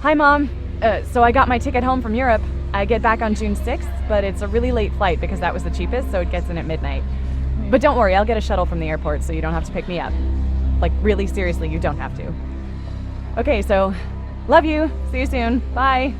Hi, Mom. So I got my ticket home from Europe. I get back on June 6th, but it's a really late flight because that was the cheapest, so it gets in at midnight. But don't worry, I'll get a shuttle from the airport so you don't have to pick me up. Like, really seriously, you don't have to. Okay, so love you. See you soon. Bye.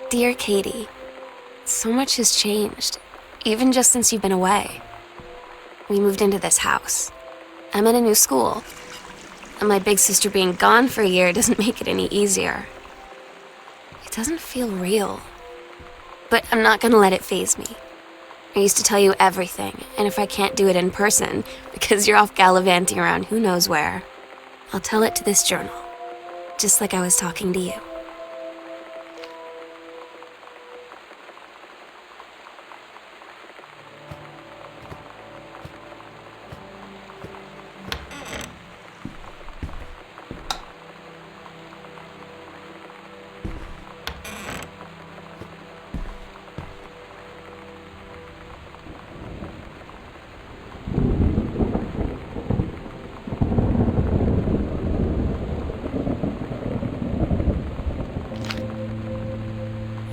Dear Katie, so much has changed, even just since you've been away. We moved into this house. I'm in a new school, and my big sister being gone for a year doesn't make it any easier. It doesn't feel real, but I'm not gonna let it faze me. I used to tell you everything, and if I can't do it in person, because you're off gallivanting around who knows where, I'll tell it to this journal, just like I was talking to you.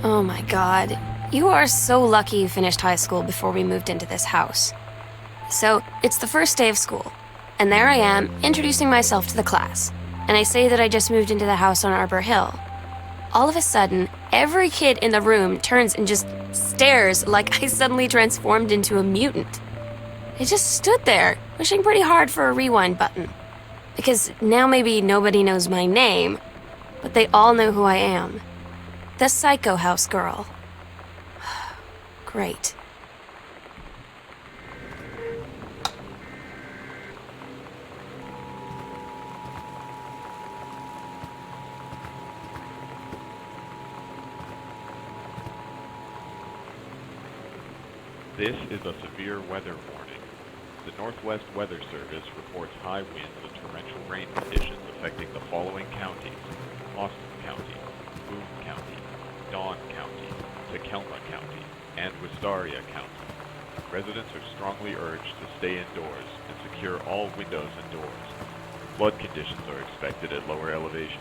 Oh my God, you are so lucky you finished high school before we moved into this house. So, it's the first day of school, and there I am, introducing myself to the class, and I say that I just moved into the house on Arbor Hill. All of a sudden, every kid in the room turns and just stares like I suddenly transformed into a mutant. I just stood there, wishing pretty hard for a rewind button. Because now maybe nobody knows my name, but they all know who I am. The Psycho House girl. Great. This is a severe weather warning. The Northwest Weather Service reports high winds and torrential rain conditions affecting the following counties: Austin County, Boone County, Dawn County, Takelma County, and Wistaria County. Residents are strongly urged to stay indoors and secure all windows and doors. Flood conditions are expected at lower elevations.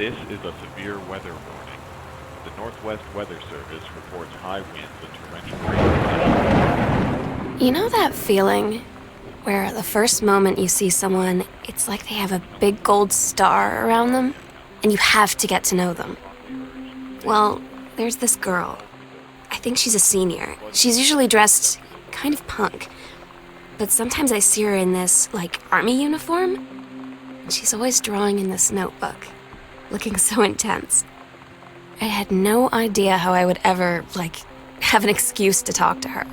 This is a severe weather warning. The Northwest Weather Service reports high winds and torrential rain. You know that feeling where the first moment you see someone, it's like they have a big gold star around them, and you have to get to know them? Well, there's this girl. I think she's a senior. She's usually dressed kind of punk, but sometimes I see her in this, army uniform, and she's always drawing in this notebook, looking so intense. I had no idea how I would ever, have an excuse to talk to her.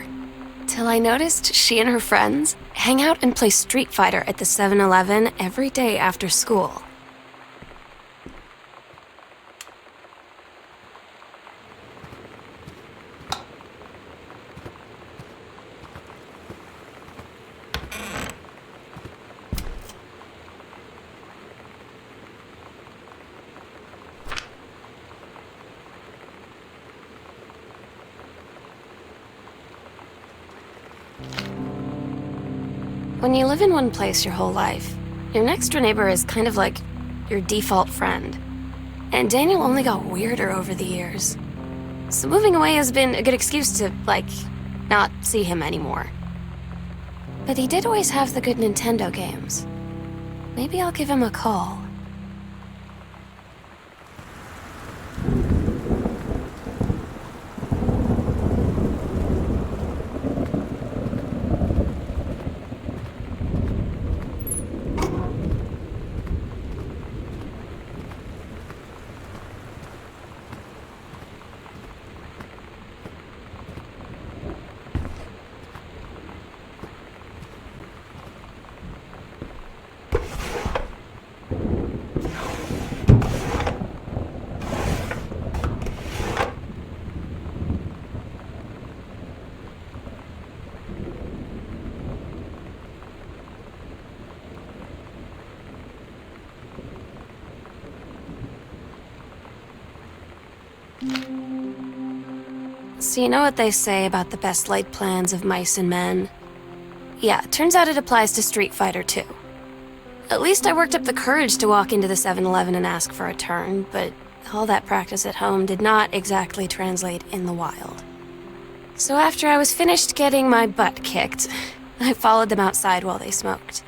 Till I noticed she and her friends hang out and play Street Fighter at the 7-Eleven every day after school. When you live in one place your whole life, your next door neighbor is kind of like your default friend. And Daniel only got weirder over the years. So moving away has been a good excuse to, not see him anymore. But he did always have the good Nintendo games. Maybe I'll give him a call. So you know what they say about the best laid plans of mice and men? Yeah, turns out it applies to Street Fighter too. At least I worked up the courage to walk into the 7-Eleven and ask for a turn, but all that practice at home did not exactly translate in the wild. So after I was finished getting my butt kicked, I followed them outside while they smoked.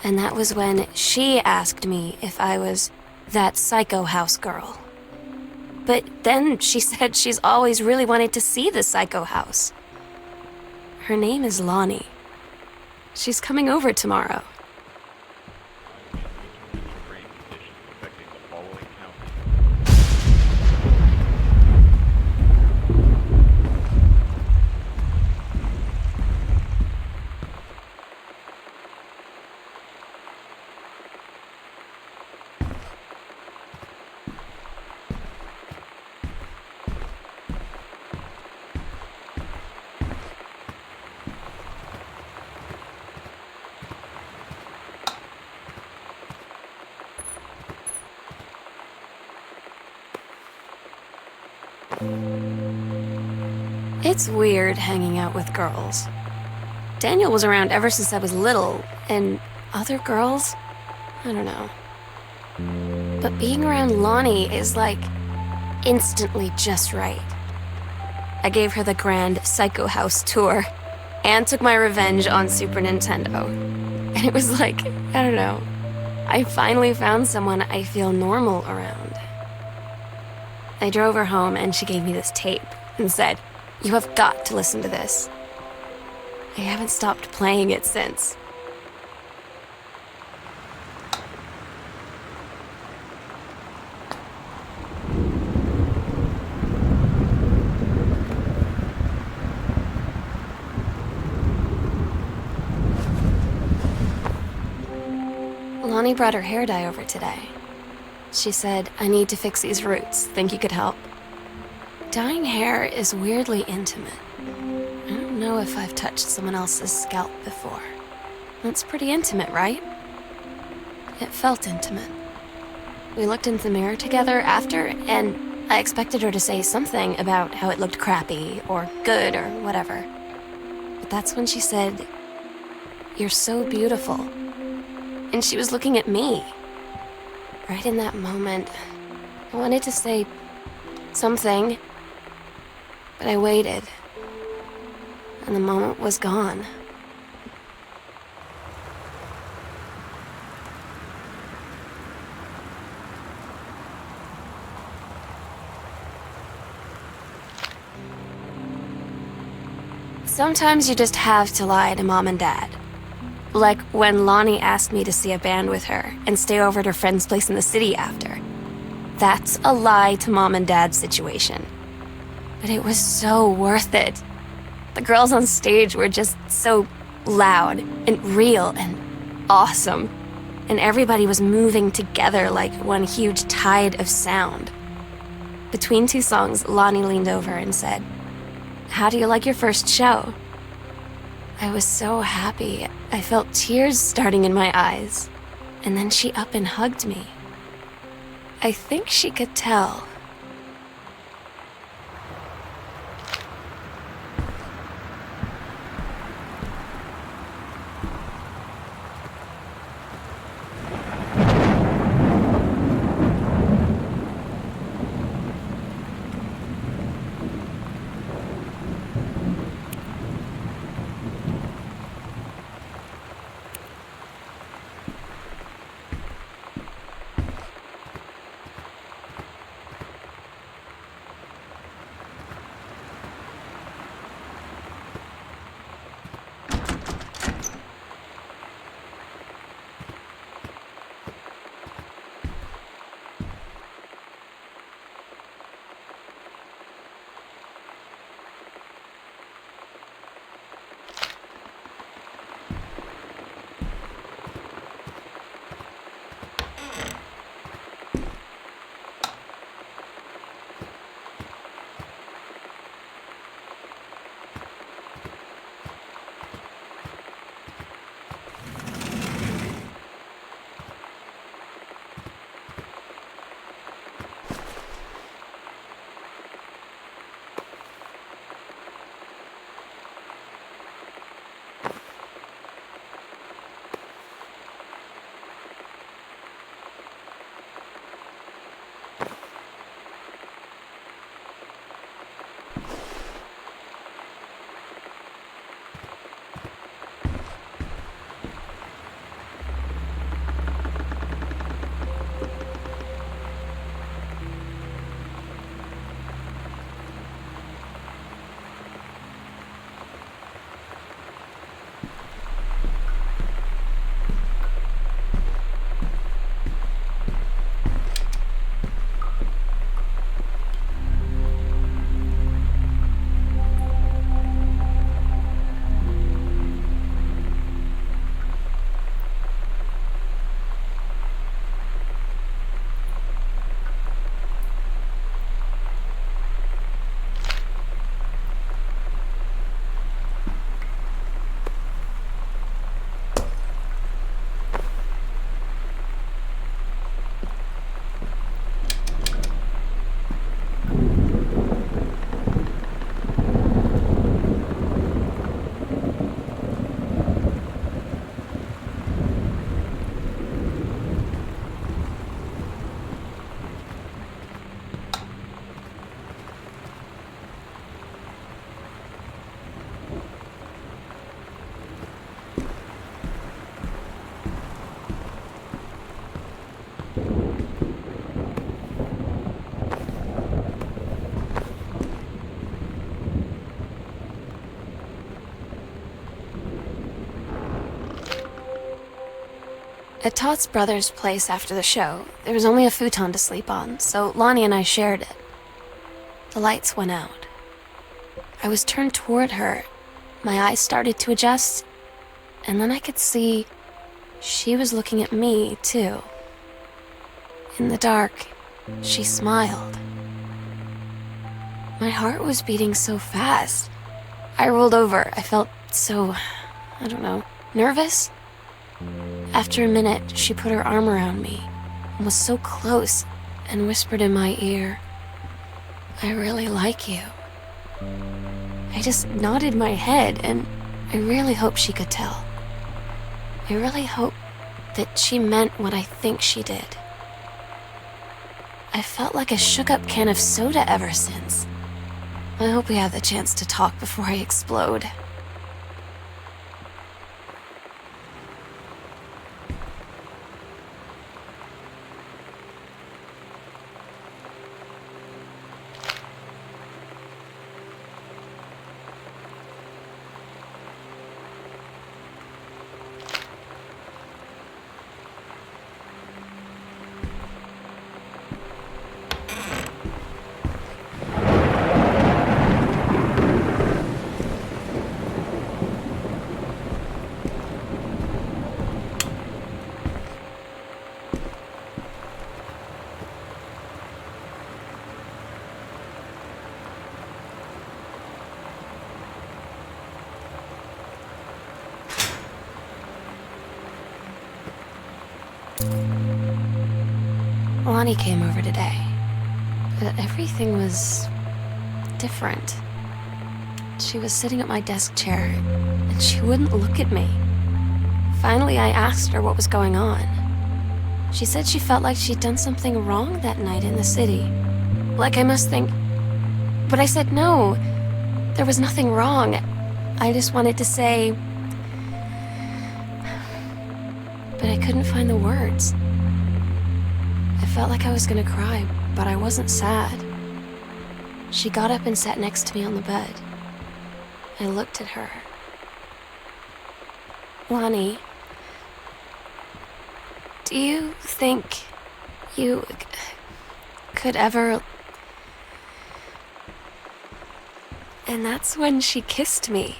And that was when she asked me if I was that psycho house girl. But then she said she's always really wanted to see the psycho house. Her name is Lonnie. She's coming over tomorrow. Torrential rain conditions affecting the following counties. It's weird hanging out with girls. Daniel was around ever since I was little, and other girls? I don't know. But being around Lonnie is instantly just right. I gave her the grand Psycho House tour, and took my revenge on Super Nintendo. And it was I don't know, I finally found someone I feel normal around. I drove her home and she gave me this tape and said, "You have got to listen to this." I haven't stopped playing it since. Lonnie brought her hair dye over today. She said, "I need to fix these roots. Think you could help?" Dyeing hair is weirdly intimate. I don't know if I've touched someone else's scalp before. That's pretty intimate, right? It felt intimate. We looked in the mirror together after, and I expected her to say something about how it looked crappy or good or whatever. But that's when she said, "You're so beautiful." And she was looking at me. Right in that moment, I wanted to say something, but I waited, and the moment was gone. Sometimes you just have to lie to Mom and Dad. Like when Lonnie asked me to see a band with her and stay over at her friend's place in the city after. That's a lie to Mom and Dad's situation. But it was so worth it. The girls on stage were just so loud and real and awesome. And everybody was moving together like one huge tide of sound. Between two songs, Lonnie leaned over and said, "How do you like your first show?" I was so happy. I felt tears starting in my eyes. And then she up and hugged me. I think she could tell. At Todd's brother's place after the show, there was only a futon to sleep on, so Lonnie and I shared it. The lights went out. I was turned toward her. My eyes started to adjust, and then I could see she was looking at me, too. In the dark, she smiled. My heart was beating so fast. I rolled over. I felt so, nervous. After a minute, she put her arm around me and was so close and whispered in my ear, "I really like you." I just nodded my head, and I really hope she could tell. I really hope that she meant what I think she did. I felt like a shook-up can of soda ever since. I hope we have the chance to talk before I explode. Lonnie came over today, but everything was different. She was sitting at my desk chair, and she wouldn't look at me. Finally, I asked her what was going on. She said she felt like she'd done something wrong that night in the city. Like I must think... But I said no, there was nothing wrong. I just wanted to say... But I couldn't find the words. I felt like I was gonna cry, but I wasn't sad. She got up and sat next to me on the bed. I looked at her. Lonnie, do you think you could ever... And that's when she kissed me.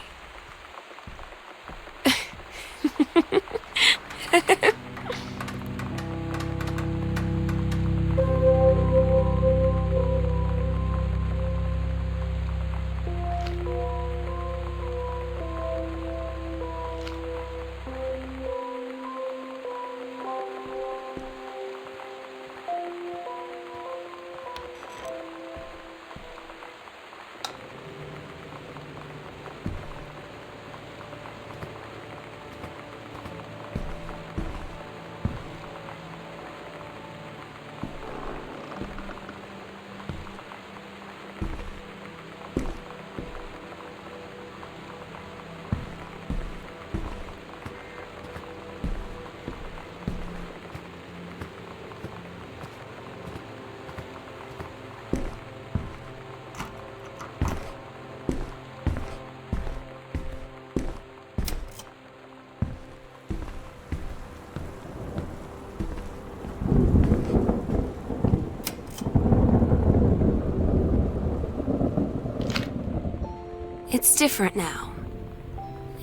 It's different now.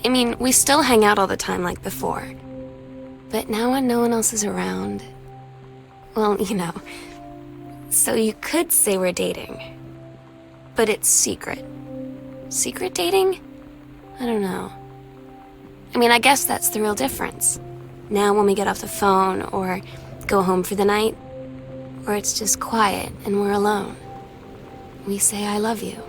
I mean, we still hang out all the time like before. But now when no one else is around... Well, you know. So you could say we're dating. But it's secret. Secret dating? I don't know. I mean, I guess that's the real difference. Now when we get off the phone, or go home for the night, or it's just quiet and we're alone, we say I love you.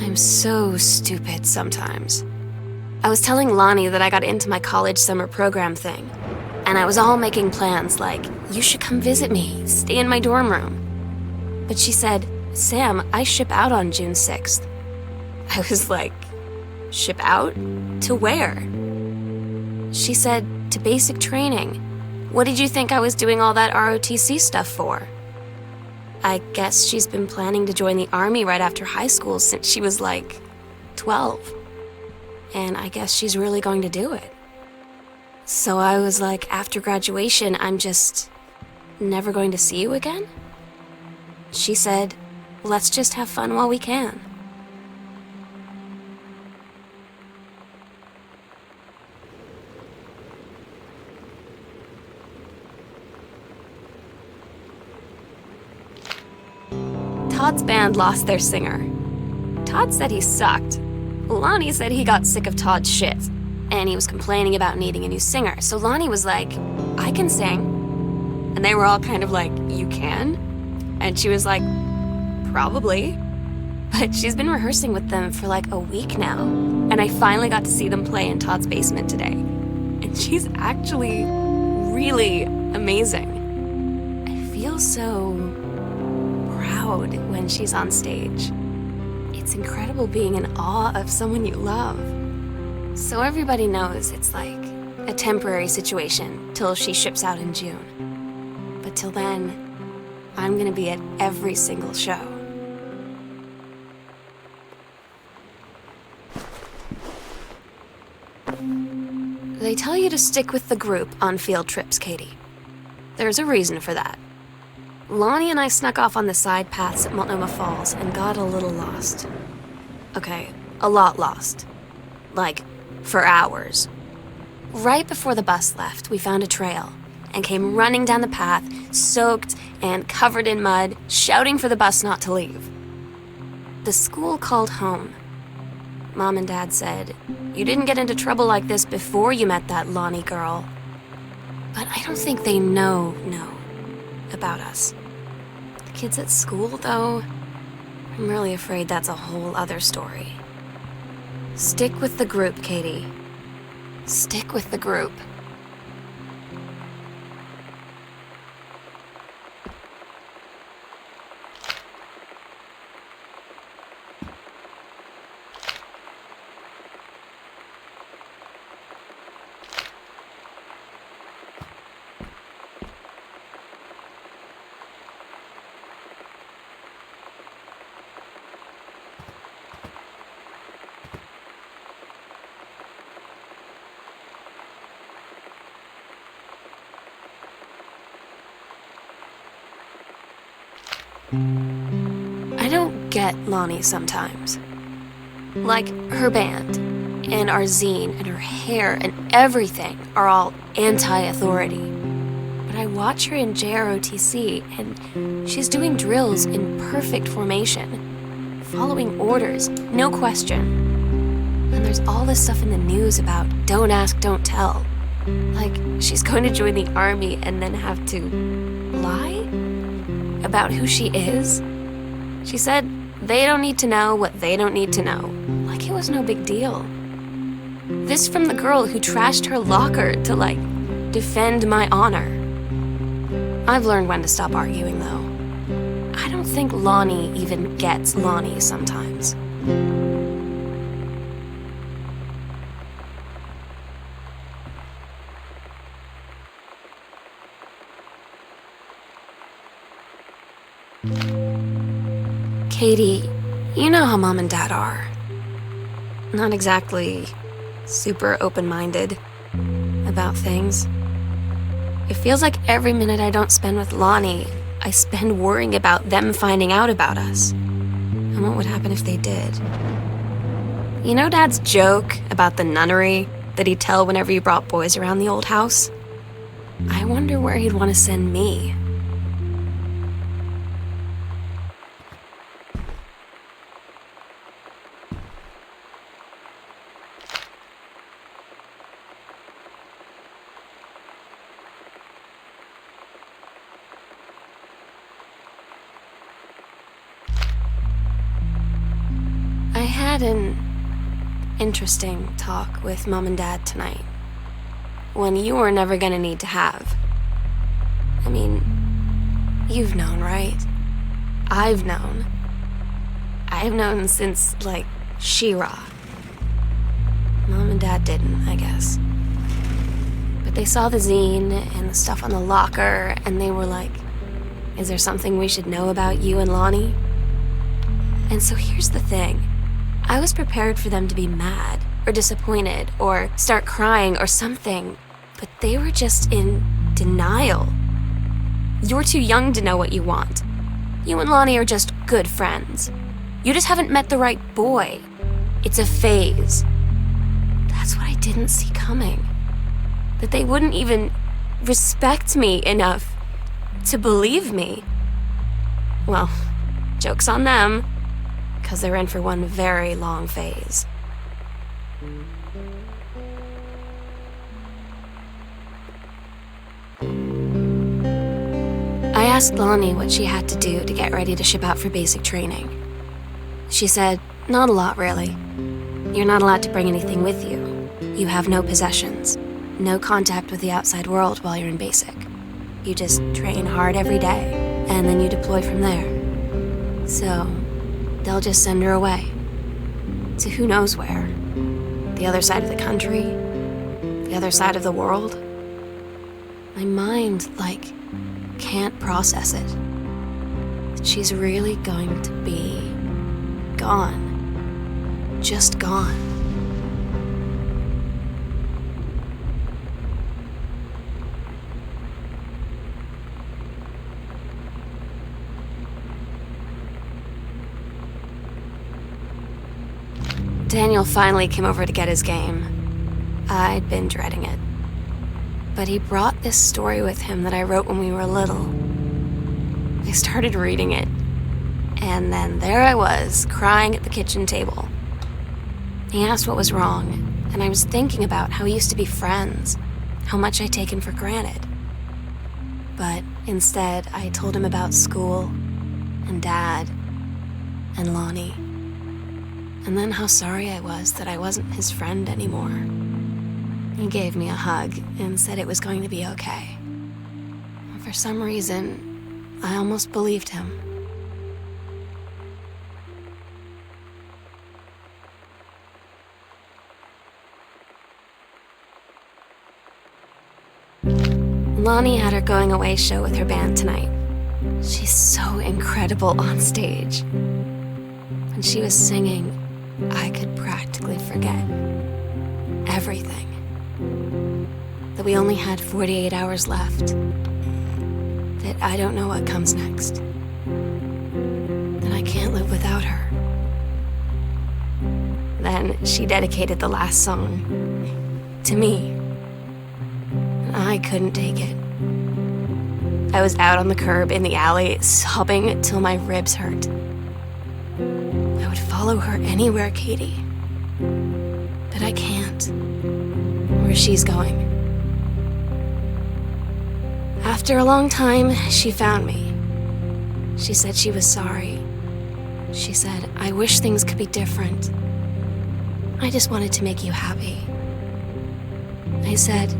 I'm so stupid sometimes. I was telling Lonnie that I got into my college summer program thing, and I was all making plans like, you should come visit me, stay in my dorm room. But she said, Sam, I ship out on June 6th. I was like, ship out? To where? She said, to basic training. What did you think I was doing all that ROTC stuff for? I guess she's been planning to join the army right after high school since she was like 12. And I guess she's really going to do it. So I was like, after graduation, I'm just never going to see you again? She said, let's just have fun while we can. Todd's band lost their singer. Todd said he sucked. Lonnie said he got sick of Todd's shit, and he was complaining about needing a new singer. So Lonnie was like, I can sing. And And they were all kind of like, you can? And she was like, probably. But she's been rehearsing with them for like a week now. And I finally got to see them play in Todd's basement today. And she's actually really amazing. I feel so proud when she's on stage. It's incredible being in awe of someone you love. So everybody knows it's like a temporary situation till she ships out in June. But till then, I'm gonna be at every single show. They tell you to stick with the group on field trips, Katie. There's a reason for that. Lonnie and I snuck off on the side paths at Multnomah Falls and got a little lost. Okay, a lot lost. Like, for hours. Right before the bus left, we found a trail and came running down the path, soaked and covered in mud, shouting for the bus not to leave. The school called home. Mom and Dad said, "You didn't get into trouble like this before you met that Lonnie girl." But I don't think they know about us. The kids at school, though, I'm really afraid that's a whole other story. Stick with the group, Katie. Stick with the group. I don't get Lonnie sometimes. Like, her band, and our zine, and her hair, and everything are all anti-authority. But I watch her in JROTC, and she's doing drills in perfect formation, following orders, no question. And there's all this stuff in the news about don't ask, don't tell. Like, she's going to join the army and then have to lie about who she is. She said they don't need to know what they don't need to know. Like it was no big deal. This from the girl who trashed her locker to, like, defend my honor. I've learned when to stop arguing, though. I don't think Lonnie even gets Lonnie sometimes. Katie, you know how Mom and Dad are. Not exactly super open-minded about things. It feels like every minute I don't spend with Lonnie, I spend worrying about them finding out about us. And what would happen if they did? You know Dad's joke about the nunnery that he'd tell whenever he brought boys around the old house? I wonder where he'd want to send me. I had an interesting talk with Mom and Dad tonight. One you were never gonna need to have. I mean, you've known, right? I've known. I've known since, like, She-Ra. Mom and Dad didn't, I guess. But they saw the zine and the stuff on the locker, and they were like, is there something we should know about you and Lonnie? And so here's the thing. I was prepared for them to be mad, or disappointed, or start crying, or something, but they were just in denial. You're too young to know what you want. You and Lonnie are just good friends. You just haven't met the right boy. It's a phase. That's what I didn't see coming. That they wouldn't even respect me enough to believe me. Well, joke's on them. Because they're in for one very long phase. asked Lonnie what she had to do to get ready to ship out for basic training. She said, not a lot, really. You're not allowed to bring anything with you. You have no possessions, no contact with the outside world while you're in basic. You just train hard every day, and then you deploy from there. So, they'll just send her away. To who knows where. The other side of the country? The other side of the world? My mind, can't process it. She's really going to be gone. Just gone. Daniel finally came over to get his game. I'd been dreading it. But he brought this story with him that I wrote when we were little. I started reading it, and then there I was, crying at the kitchen table. He asked what was wrong, and I was thinking about how we used to be friends, how much I'd taken for granted. But instead, I told him about school, and Dad, and Lonnie, and then how sorry I was that I wasn't his friend anymore. He gave me a hug and said it was going to be okay. For some reason, I almost believed him. Lonnie had her going away show with her band tonight. She's so incredible on stage. When she was singing, I could practically forget everything. That we only had 48 hours left. That I don't know what comes next. That I can't live without her. Then she dedicated the last song to me. I couldn't take it. I was out on the curb in the alley, sobbing till my ribs hurt. I would follow her anywhere, Katie. But I can't. Where she's going. After a long time, she found me. She said she was sorry. She said, I wish things could be different. I just wanted to make you happy. I said,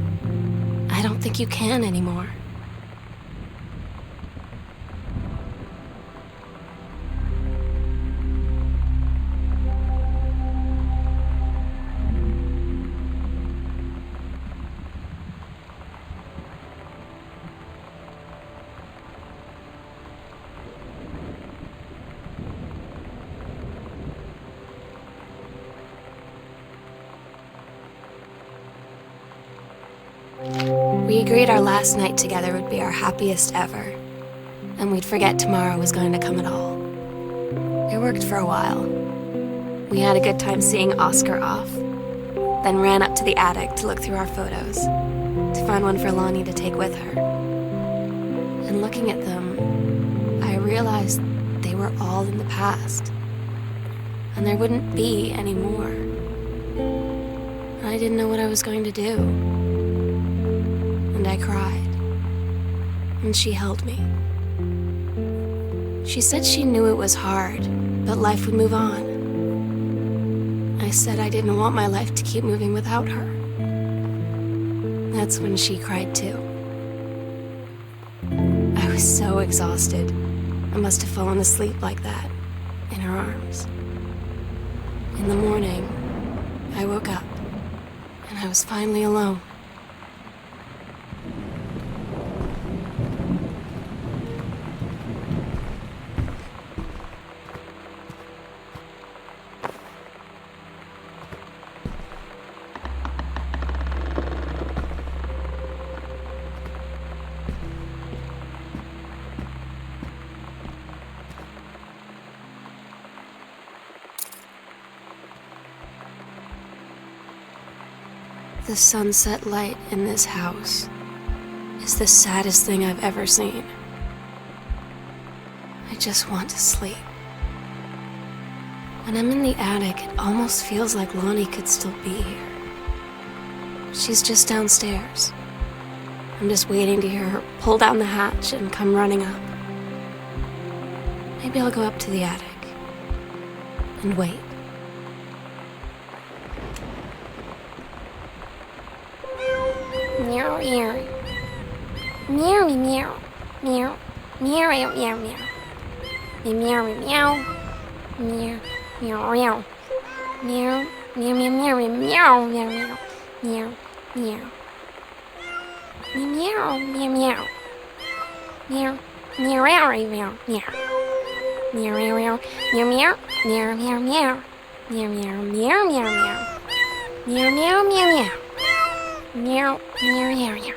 I don't think you can anymore. We agreed our last night together would be our happiest ever, and we'd forget tomorrow was going to come at all. It worked for a while. We had a good time seeing Oscar off, then ran up to the attic to look through our photos, to find one for Lonnie to take with her. And looking at them, I realized they were all in the past, and there wouldn't be any more. And I didn't know what I was going to do. And I cried, and she held me. She said she knew it was hard, but life would move on. I said I didn't want my life to keep moving without her. That's when she cried too. I was so exhausted. I must have fallen asleep like that, in her arms. In the morning, I woke up, and I was finally alone. The sunset light in this house is the saddest thing I've ever seen. I just want to sleep. When I'm in the attic, it almost feels like Lonnie could still be here. She's just downstairs. I'm just waiting to hear her pull down the hatch and come running up. Maybe I'll go up to the attic and wait. Meow, meow. Meow, meow. Meow. Meow, meow, meow, meow. Meow, meow, meow. Meow, meow, meow. Meow, meow, meow, meow, meow, meow, meow. Meow, meow. Meow, meow, meow. Meow, meow, meow, meow, meow. Meow, meow, meow, meow, meow, meow, meow, meow. Meow, meow, meow, meow, meow. Meow, meow, meow, meow. Meow, meow, meow, meow.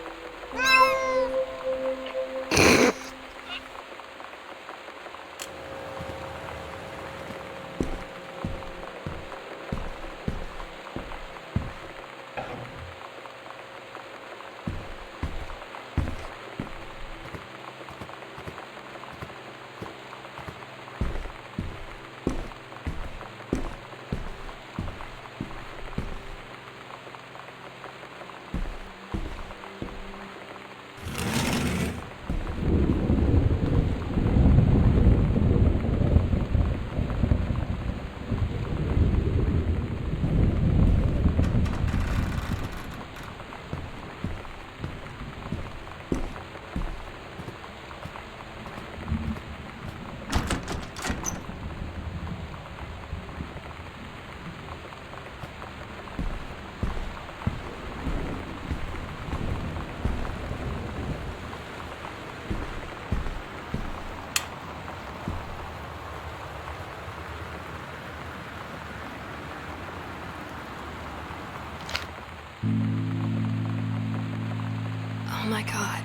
Oh my god.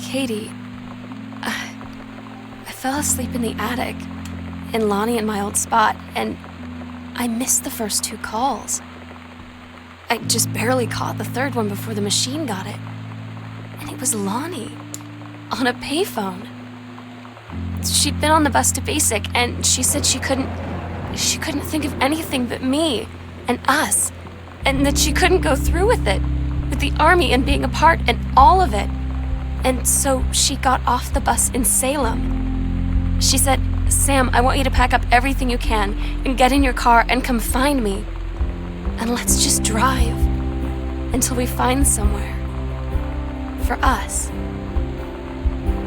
Katie. I fell asleep in the attic, in Lonnie and my old spot, and I missed the first 2 calls. I just barely caught the third one before the machine got it. And it was Lonnie, on a payphone. She'd been on the bus to basic, and she said she couldn't think of anything but me and us, and that she couldn't go through with it, with the army and being apart and all of it. And so she got off the bus in Salem. She said, "Sam, I want you to pack up everything you can and get in your car and come find me. And let's just drive until we find somewhere for us."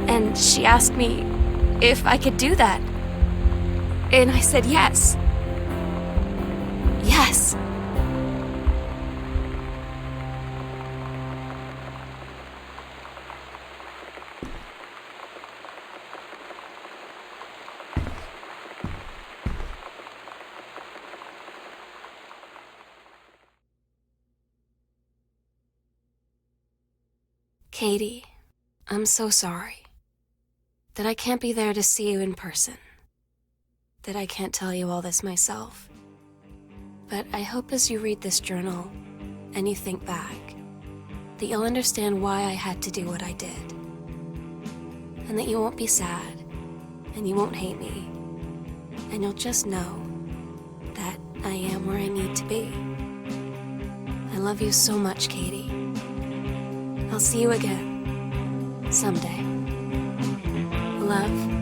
And she asked me if I could do that. And I said yes. Yes. Katie, I'm so sorry that I can't be there to see you in person, that I can't tell you all this myself. But I hope as you read this journal and you think back, that you'll understand why I had to do what I did, and that you won't be sad, and you won't hate me, and you'll just know that I am where I need to be. I love you so much, Katie. I'll see you again someday. Love.